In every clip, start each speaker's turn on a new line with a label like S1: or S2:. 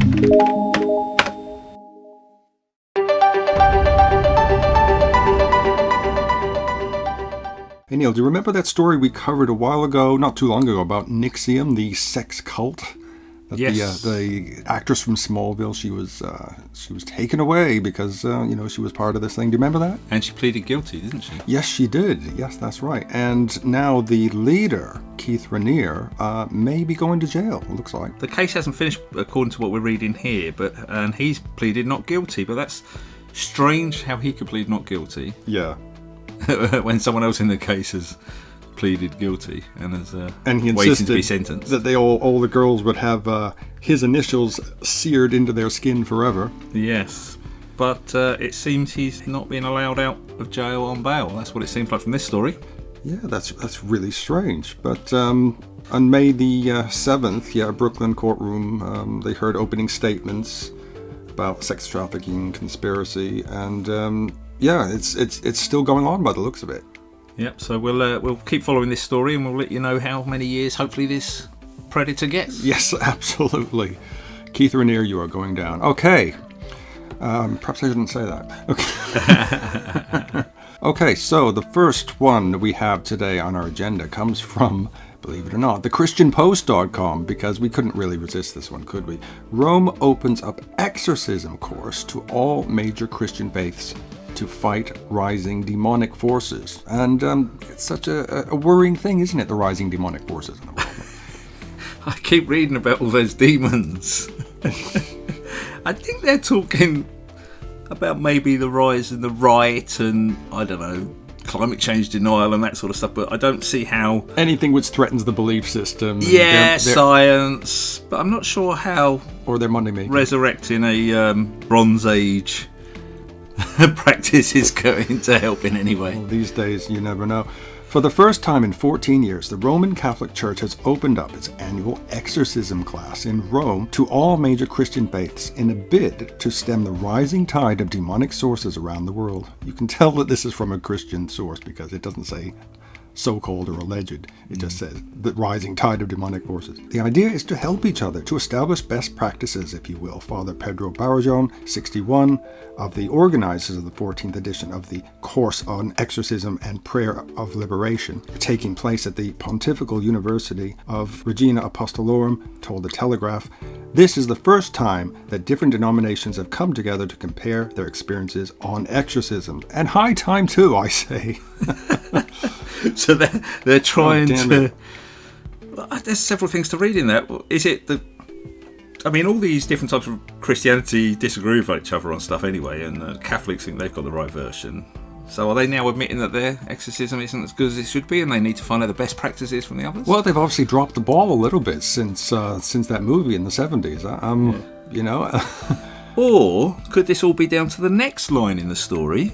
S1: Hey Neil, do you remember that story we covered a while ago, not too long ago, about Nxivm, the sex cult? That
S2: yes.
S1: The actress from Smallville, she was taken away because she was part of this thing. Do you remember that?
S2: And she pleaded guilty, didn't she?
S1: Yes, she did. Yes, that's right. And now the leader, Keith Reniere, may be going to jail. It looks like
S2: the case hasn't finished according to what we're reading here, and he's pleaded not guilty. But that's strange how he could plead not guilty.
S1: Yeah.
S2: When someone else in the case has pleaded guilty and is
S1: he
S2: waiting to be sentenced.
S1: That they all the girls would have his initials seared into their skin forever.
S2: Yes, but it seems he's not being allowed out of jail on bail. That's what it seems like from this story.
S1: Yeah, that's really strange. But on May the 7th, Brooklyn courtroom, they heard opening statements about sex trafficking conspiracy, and it's still going on by the looks of it.
S2: Yep, so we'll keep following this story and we'll let you know how many years hopefully this predator gets.
S1: Yes, absolutely. Keith Reniere, you are going down. Okay. Perhaps I shouldn't say that. Okay. Okay, so the first one we have today on our agenda comes from, believe it or not, thechristianpost.com, because we couldn't really resist this one, could we? Rome opens up exorcism course to all major Christian faiths to fight rising demonic forces. And it's such a worrying thing, isn't it, the rising demonic forces in the world?
S2: I keep reading about all those demons. I think they're talking about maybe the rise in the right and, I don't know, climate change denial and that sort of stuff, but I don't see how...
S1: anything which threatens the belief system.
S2: Yeah, science, but I'm not sure how...
S1: or their money making.
S2: Resurrecting a Bronze Age practice is going to help in any way.
S1: Well, these days, you never know. For the first time in 14 years, the Roman Catholic Church has opened up its annual exorcism class in Rome to all major Christian faiths in a bid to stem the rising tide of demonic sources around the world. You can tell that this is from a Christian source because it doesn't say so-called or alleged. It just says the rising tide of demonic forces. The idea is to help each other, to establish best practices, if you will. Father Pedro Barrajon, 61, of the organizers of the 14th edition of the Course on Exorcism and Prayer of Liberation, taking place at the Pontifical University of Regina Apostolorum, told the Telegraph, this is the first time that different denominations have come together to compare their experiences on exorcism. And high time too, I say.
S2: So they're trying to... There's several things to read in that. Is it the... I mean, all these different types of Christianity disagree with each other on stuff anyway, and Catholics think they've got the right version. So are they now admitting that their exorcism isn't as good as it should be, and they need to find out the best practices from the others?
S1: Well, they've obviously dropped the ball a little bit since that movie in the 70s. You know...
S2: Or could this all be down to the next line in the story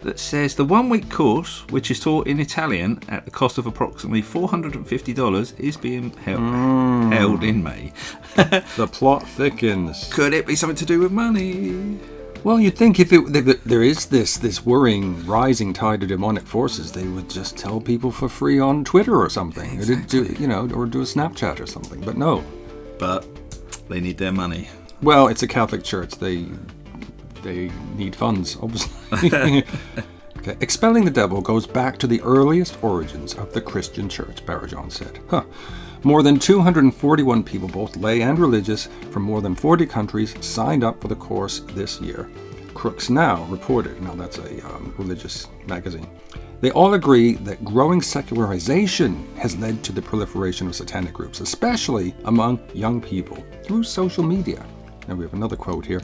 S2: that says the 1-week course, which is taught in Italian at the cost of approximately $450, is being held in May.
S1: The plot thickens.
S2: Could it be something to do with money?
S1: Well, you'd think if there is this worrying rising tide of demonic forces, they would just tell people for free on Twitter or something,
S2: exactly.
S1: or do a Snapchat or something. But no.
S2: But they need their money.
S1: Well, it's a Catholic church. They need funds, obviously. Okay. Expelling the devil goes back to the earliest origins of the Christian church, Barrajon said. More than 241 people, both lay and religious, from more than 40 countries signed up for the course this year. Crooks Now reported, now that's a religious magazine, they all agree that growing secularization has led to the proliferation of satanic groups, especially among young people, through social media. Now we have another quote here.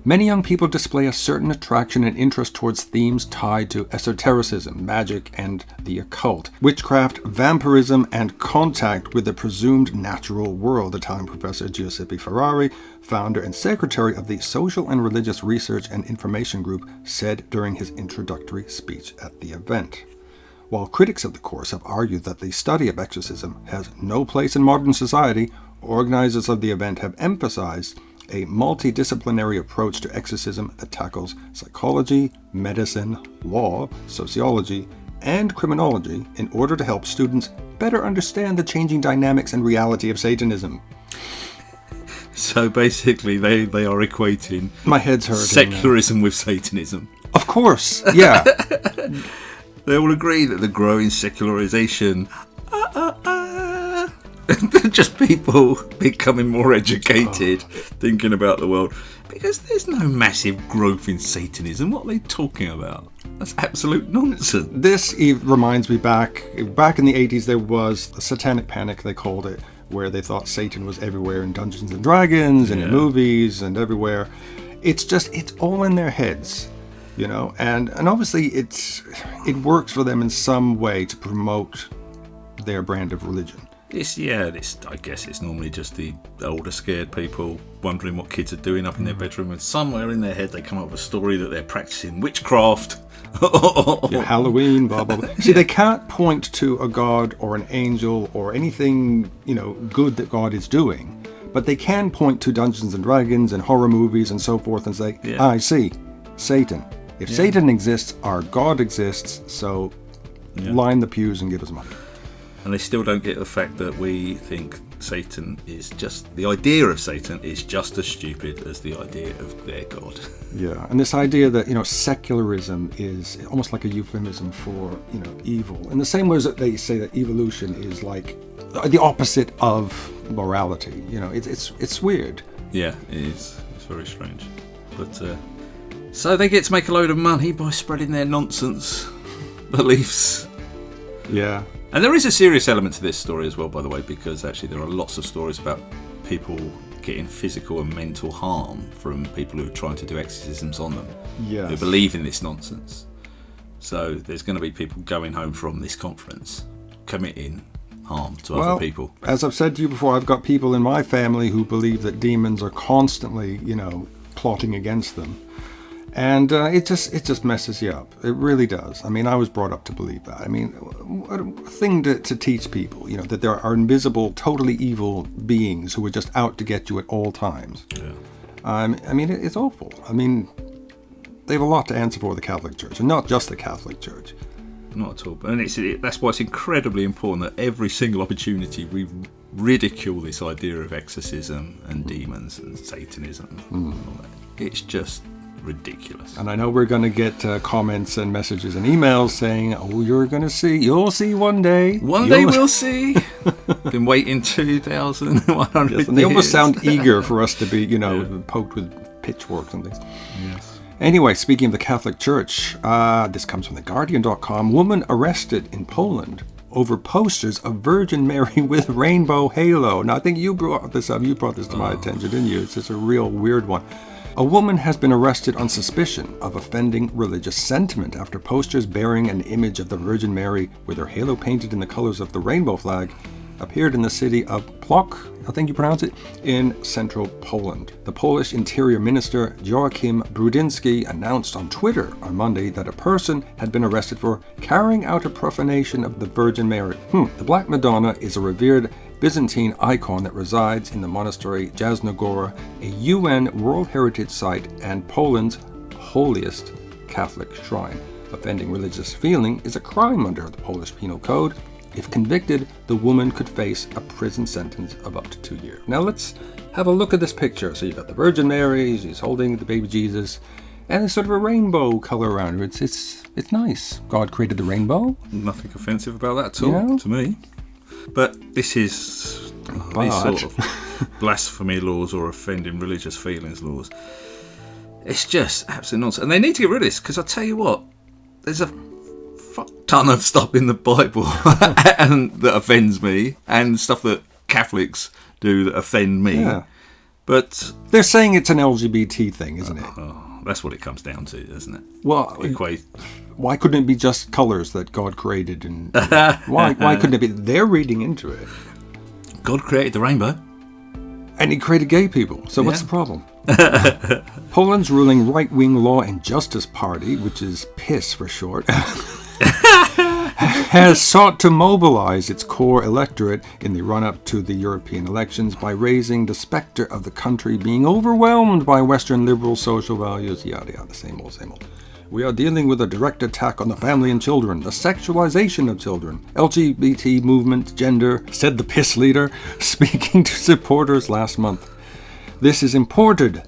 S1: Many young people display a certain attraction and interest towards themes tied to esotericism, magic, and the occult, witchcraft, vampirism, and contact with the presumed natural world, Italian professor Giuseppe Ferrari, founder and secretary of the Social and Religious Research and Information Group, said during his introductory speech at the event. While critics of the course have argued that the study of exorcism has no place in modern society, organizers of the event have emphasized a multidisciplinary approach to exorcism that tackles psychology, medicine, law, sociology, and criminology in order to help students better understand the changing dynamics and reality of Satanism.
S2: So basically, they are equating
S1: My head's hurting.
S2: secularism with Satanism.
S1: Of course, yeah.
S2: They all agree that the growing secularization, just people becoming more educated, thinking about the world. Because there's no massive growth in Satanism. What are they talking about? That's absolute nonsense.
S1: This reminds me back in the 80s, there was a satanic panic, they called it, where they thought Satan was everywhere in Dungeons and Dragons and in movies and everywhere. It's all in their heads, you know, and obviously it works for them in some way to promote their brand of religion.
S2: I guess it's normally just the older scared people wondering what kids are doing up in their bedroom, and somewhere in their head they come up with a story that they're practicing witchcraft.
S1: Halloween, blah, blah, blah. See, they can't point to a god or an angel or anything, you know, good that God is doing, but they can point to Dungeons and Dragons and horror movies and so forth and say, I see, Satan. If Satan exists, our God exists, so line the pews and give us money.
S2: And they still don't get the fact that we think the idea of Satan is just as stupid as the idea of their God. Yeah,
S1: and this idea that, you know, secularism is almost like a euphemism for, you know, evil. In the same way that they say that evolution is like the opposite of morality. You know, it's weird.
S2: Yeah, it is. It's very strange. But so they get to make a load of money by spreading their nonsense beliefs.
S1: Yeah.
S2: And there is a serious element to this story as well, by the way, because actually there are lots of stories about people getting physical and mental harm from people who are trying to do exorcisms on them, who believe in this nonsense. So there's going to be people going home from this conference committing harm to other people. As
S1: I've said to you before, I've got people in my family who believe that demons are constantly, you know, plotting against them. And it just messes you up. It really does. I mean, I was brought up to believe that. I mean, what a thing to teach people, you know, that there are invisible, totally evil beings who are just out to get you at all times. Yeah. I mean, it's awful. I mean, they have a lot to answer for, the Catholic Church, and not just the Catholic Church.
S2: Not at all. And that's why it's incredibly important that every single opportunity we ridicule this idea of exorcism and demons and Satanism. And all that. It's just ridiculous.
S1: And I know we're going to get comments and messages and emails saying, oh, you'll see one day.
S2: One day we'll see. Been waiting 2,100 years.
S1: And they almost sound eager for us to be, you know, poked with pitchforks and things.
S2: Yes.
S1: Anyway, speaking of the Catholic Church, this comes from theguardian.com. Woman arrested in Poland over posters of Virgin Mary with rainbow halo. Now, I think you brought this up. You brought this to my attention, didn't you? It's just a real weird one. A woman has been arrested on suspicion of offending religious sentiment after posters bearing an image of the Virgin Mary with her halo painted in the colors of the rainbow flag appeared in the city of Plock, I think you pronounce it, in central Poland. The Polish Interior Minister Joachim Brudziński announced on Twitter on Monday that a person had been arrested for carrying out a profanation of the Virgin Mary. The Black Madonna is a revered Byzantine icon that resides in the monastery Jasna, a UN World Heritage Site and Poland's holiest Catholic shrine. Offending religious feeling is a crime under the Polish Penal Code. If convicted, the woman could face a prison sentence of up to 2 years. Now let's have a look at this picture. So you've got the Virgin Mary, she's holding the baby Jesus, and there's sort of a rainbow color around her. It's nice. God created the rainbow.
S2: Nothing offensive about that at all, to me. But this is these sort of blasphemy laws or offending religious feelings laws. It's just absolute nonsense. And they need to get rid of this, because I'll tell you what, there's a fuck ton of stuff in the Bible and that offends me, and stuff that Catholics do that offend me. Yeah. But
S1: they're saying it's an LGBT thing, isn't it?
S2: That's what it comes down to, isn't it?
S1: Well, why couldn't it be just colors that God created? And why couldn't it be? They're reading into it.
S2: God created the rainbow.
S1: And he created gay people. So what's the problem? Poland's ruling right-wing Law and Justice Party, which is PiS for short, has sought to mobilize its core electorate in the run-up to the European elections by raising the specter of the country being overwhelmed by Western liberal social values, yada yada, same old, same old. We are dealing with a direct attack on the family and children, the sexualization of children, LGBT movement, gender, said the PiS leader, speaking to supporters last month. This is imported.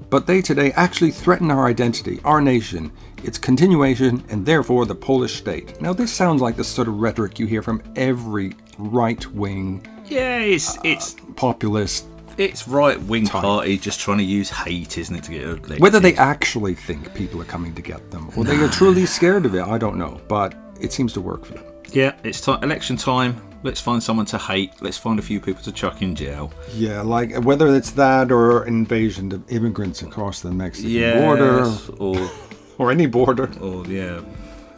S1: But they today actually threaten our identity, our nation, its continuation, and therefore the Polish state. Now, this sounds like the sort of rhetoric you hear from every right-wing,
S2: it's
S1: populist.
S2: It's right-wing party just trying to use hate, isn't it, to get elected?
S1: Whether they actually think people are coming to get them, or they are truly scared of it, I don't know. But it seems to work for them.
S2: Yeah, it's election time. Let's find someone to hate. Let's find a few people to chuck in jail.
S1: Yeah, like whether it's that or invasion of immigrants across the Mexican border. Or any border.
S2: Or,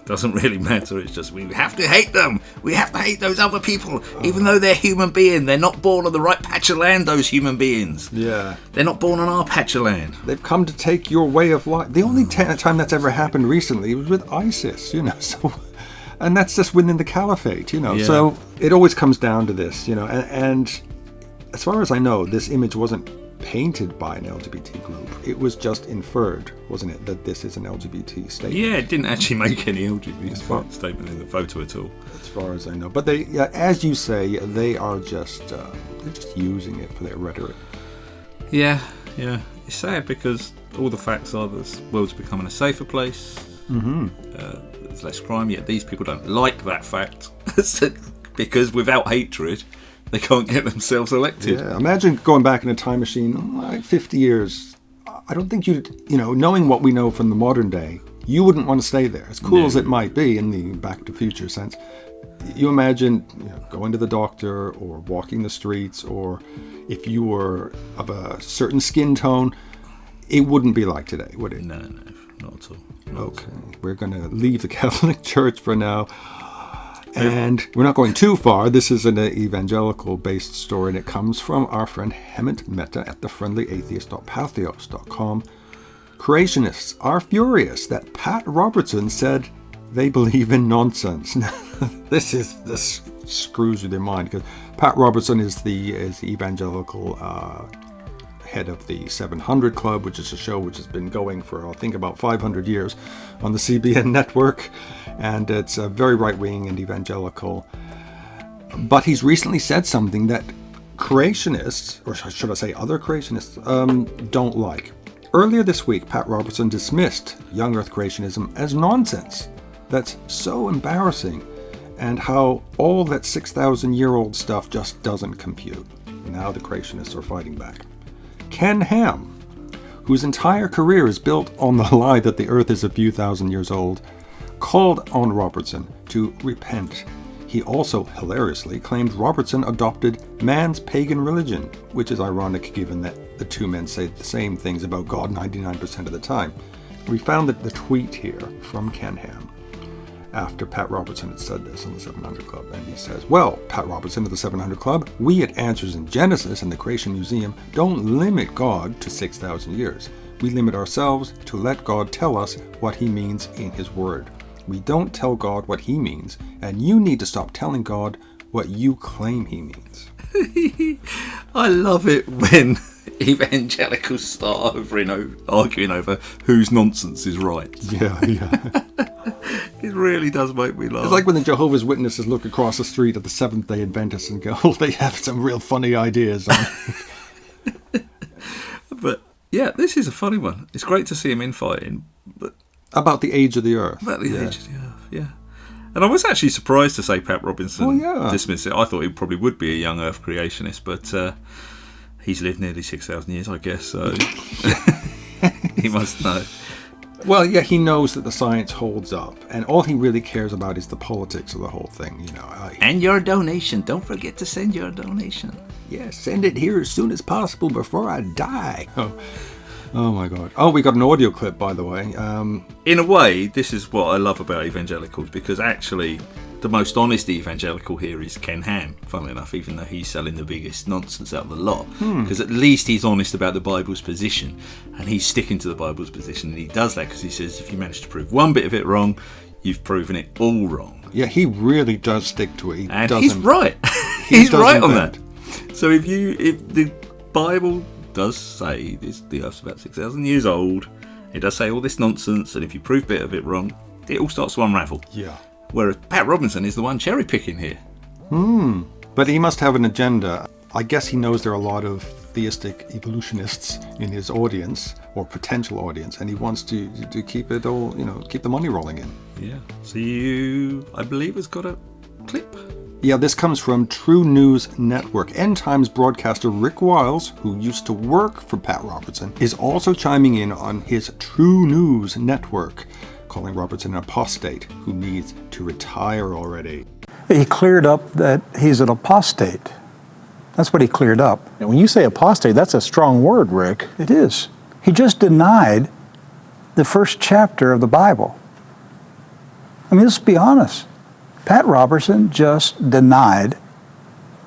S2: doesn't really matter. It's just we have to hate them. We have to hate those other people. Even though they're human beings, they're not born on the right patch of land, those human beings.
S1: Yeah.
S2: They're not born on our patch of land.
S1: They've come to take your way of life. The only time that's ever happened recently was with ISIS, so... And that's just within the caliphate, Yeah. So it always comes down to this, And as far as I know, this image wasn't painted by an LGBT group. It was just inferred, wasn't it, that this is an LGBT statement?
S2: Yeah, it didn't actually make any LGBT statement in the photo at all.
S1: As far as I know. But they, as you say, they are just they're just using it for their rhetoric.
S2: Yeah. It's sad because all the facts are the world's becoming a safer place.
S1: Mm-hmm.
S2: There's less crime, yet these people don't like that fact because without hatred they can't get themselves elected.
S1: Yeah, imagine going back in a time machine like 50 years. I don't think knowing what we know from the modern day, you wouldn't want to stay there, as cool as it might be in the Back to the Future sense. You imagine going to the doctor or walking the streets, or if you were of a certain skin tone, it wouldn't be like today, would it?
S2: No, not at all.
S1: Okay, we're going to leave the Catholic Church for now, and we're not going too far. This is an evangelical-based story, and it comes from our friend Hemant Mehta at thefriendlyatheist.pathos.com. Creationists are furious that Pat Robertson said they believe in nonsense. This screws with your mind, because Pat Robertson is the evangelical head of the 700 Club, which is a show which has been going for, I think, about 500 years on the CBN network, and it's very right-wing and evangelical. But he's recently said something that creationists, or should I say other creationists, don't like. Earlier this week, Pat Robertson dismissed young earth creationism as nonsense. That's so embarrassing, and how all that 6,000-year-old stuff just doesn't compute. Now the creationists are fighting back. Ken Ham, whose entire career is built on the lie that the earth is a few thousand years old, called on Robertson to repent. He also hilariously claimed Robertson adopted man's pagan religion, which is ironic given that the two men say the same things about God 99% of the time. We found the tweet here from Ken Ham after Pat Robertson had said this on the 700 Club, and he says, "Well, Pat Robertson of the 700 Club, we at Answers in Genesis and the Creation Museum don't limit God to 6,000 years. We limit ourselves to let God tell us what he means in his word. We don't tell God what he means, and you need to stop telling God what you claim he means."
S2: I love it when evangelicals start arguing over whose nonsense is right.
S1: Yeah.
S2: It really does make me laugh.
S1: It's like when the Jehovah's Witnesses look across the street at the Seventh-day Adventists and go, they have some real funny ideas.
S2: But, yeah, this is a funny one. It's great to see him infighting. But
S1: about the age of the earth.
S2: About the age of the earth, yeah. And I was actually surprised to say Pat Robertson dismissed it. I thought he probably would be a young earth creationist, but he's lived nearly 6,000 years, I guess, so he must know.
S1: Well, yeah, he knows that the science holds up, and all he really cares about is the politics of the whole thing,
S2: And your donation. Don't forget to send your donation.
S1: Yeah, send it here as soon as possible before I die. Oh my God. Oh, we got an audio clip, by the way.
S2: In a way, this is what I love about evangelicals, because actually the most honest evangelical here is Ken Ham, funnily enough, even though he's selling the biggest nonsense out of the lot. Because at least he's honest about the Bible's position, and he's sticking to the Bible's position, and he does that because he says if you manage to prove one bit of it wrong, you've proven it all wrong.
S1: Yeah, he really does stick to it.
S2: He's right. He's right on that. So if the Bible does say the earth's about 6,000 years old, it does say all this nonsense, and if you prove a bit of it wrong, it all starts to unravel.
S1: Yeah.
S2: Whereas Pat Robertson is the one cherry picking here.
S1: But he must have an agenda. I guess he knows there are a lot of theistic evolutionists in his audience or potential audience, and he wants to keep it all, keep the money rolling in.
S2: Yeah. So you, I believe, has got a clip.
S1: Yeah, this comes from True News Network. End Times broadcaster Rick Wiles, who used to work for Pat Robertson, is also chiming in on his True News Network, calling Robertson an apostate who needs to retire already.
S3: He cleared up that he's an apostate. That's what he cleared up.
S4: And when you say apostate, that's a strong word, Rick.
S3: It is. He just denied the first chapter of the Bible. I mean, let's be honest. Pat Robertson just denied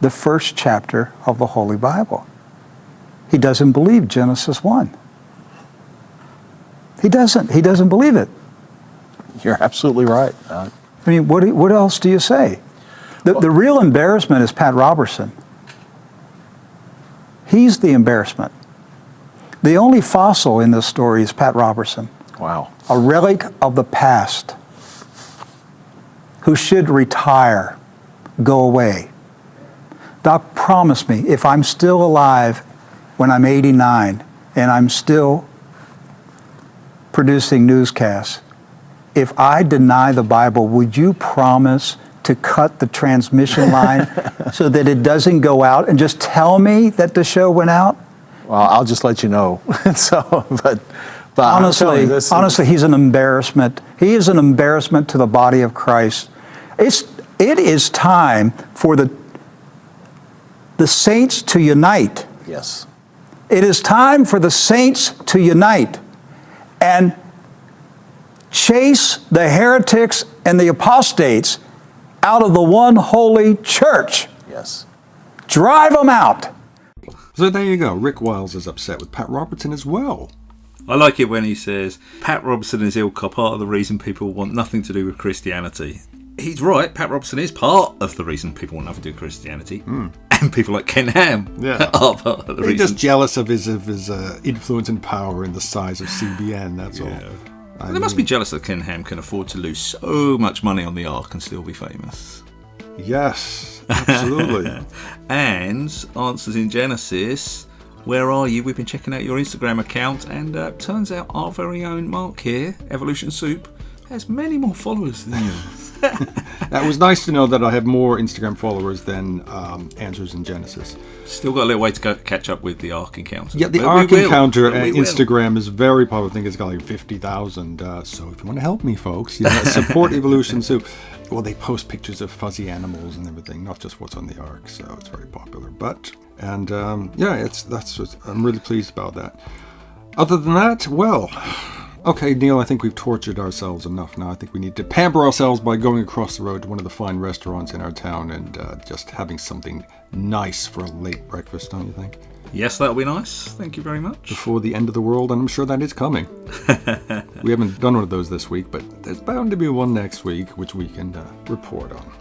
S3: the first chapter of the Holy Bible. He doesn't believe Genesis 1. He doesn't. He doesn't believe it.
S4: You're absolutely right.
S3: I mean, what else do you say? The real embarrassment is Pat Robertson. He's the embarrassment. The only fossil in this story is Pat Robertson.
S4: Wow.
S3: A relic of the past, who should retire, go away. Doc, promise me, if I'm still alive when I'm 89 and I'm still producing newscasts, if I deny the Bible, would you promise to cut the transmission line so that it doesn't go out, and just tell me that the show went out?
S4: Well, I'll just let you know. But
S3: honestly, he's an embarrassment. He is an embarrassment to the body of Christ. It is time for the saints to unite.
S4: Yes.
S3: It is time for the saints to unite and chase the heretics and the apostates out of the one holy church.
S4: Yes.
S3: Drive them out.
S1: So there you go. Rick Wiles is upset with Pat Robertson as well.
S2: I like it when he says, Pat Robertson is ilk are part of the reason people want nothing to do with Christianity. He's right. Pat Robertson is part of the reason people want nothing to do with Christianity. And people like Ken Ham are part of the reason.
S1: They're just jealous of his influence and power and the size of CBN, that's all.
S2: They must be jealous that Ken Ham can afford to lose so much money on the Ark and still be famous.
S1: Yes, absolutely.
S2: And Answers in Genesis, where are you? We've been checking out your Instagram account, and turns out our very own Mark here, Evolution Soup, has many more followers than you.
S1: That was nice to know that I have more Instagram followers than Answers in Genesis.
S2: Still got a little way to go to catch up with the Ark Encounter.
S1: Yeah, the Ark Encounter at Instagram is very popular. I think it's got like 50,000. So if you want to help me, folks, support Evolution Soup. Well, they post pictures of fuzzy animals and everything, not just what's on the Ark. So it's very popular. I'm really pleased about that. Other than that, well, okay, Neil, I think we've tortured ourselves enough now. I think we need to pamper ourselves by going across the road to one of the fine restaurants in our town and just having something nice for a late breakfast, don't you think?
S2: Yes, that'll be nice. Thank you very much.
S1: Before the end of the world, and I'm sure that is coming. We haven't done one of those this week, but there's bound to be one next week, which we can report on.